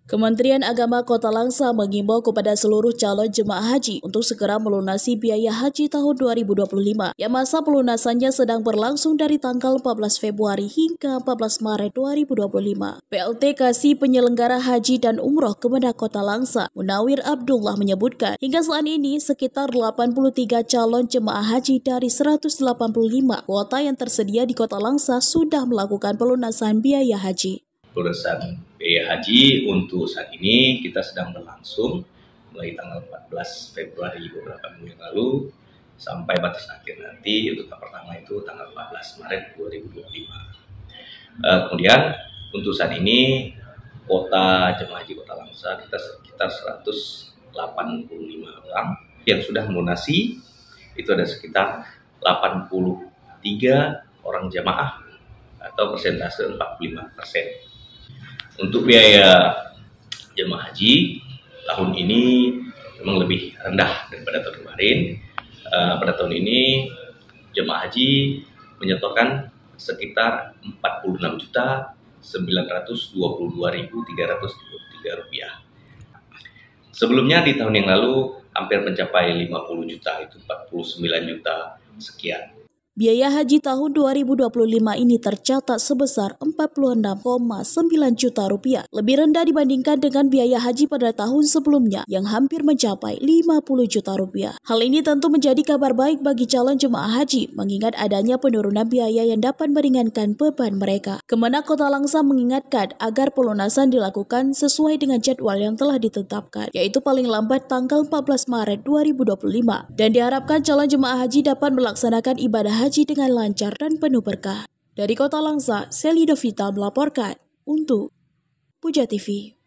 Kementerian Agama Kota Langsa mengimbau kepada seluruh calon jemaah haji untuk segera melunasi biaya haji tahun 2025 yang masa pelunasannya sedang berlangsung dari tanggal 14 Februari hingga 14 Maret 2025. PLT Kasih Penyelenggara Haji dan Umroh Kemenag Kota Langsa, Munawir Abdullah menyebutkan, hingga saat ini sekitar 83 calon jemaah haji dari 185 kuota yang tersedia di Kota Langsa sudah melakukan pelunasan biaya haji. Pelunasan biaya haji untuk saat ini kita sedang berlangsung mulai tanggal 14 Februari beberapa minggu yang lalu sampai batas akhir nanti untuk tahap pertama itu tanggal 14 Maret 2025. Kemudian untuk saat ini kuota jemaah haji Kota Langsa kita sekitar 185 orang yang sudah melunasi, itu ada sekitar 83 orang jamaah atau persentase 45%. Untuk biaya jemaah haji tahun ini memang lebih rendah daripada tahun kemarin. Pada tahun ini jemaah haji menyetorkan sekitar Rp46.922.323. Sebelumnya di tahun yang lalu hampir mencapai 50 juta, itu 49 juta sekian. Biaya haji tahun 2025 ini tercatat sebesar 46,9 juta rupiah, lebih rendah dibandingkan dengan biaya haji pada tahun sebelumnya yang hampir mencapai 50 juta rupiah. Hal ini tentu menjadi kabar baik bagi calon jemaah haji, mengingat adanya penurunan biaya yang dapat meringankan beban mereka. Kemenag Kota Langsa mengingatkan agar pelunasan dilakukan sesuai dengan jadwal yang telah ditetapkan, yaitu paling lambat tanggal 14 Maret 2025, dan diharapkan calon jemaah haji dapat melaksanakan ibadah haji dengan lancar dan penuh berkah. Dari Kota Langsa, Seli Dovita melaporkan untuk Puja TV.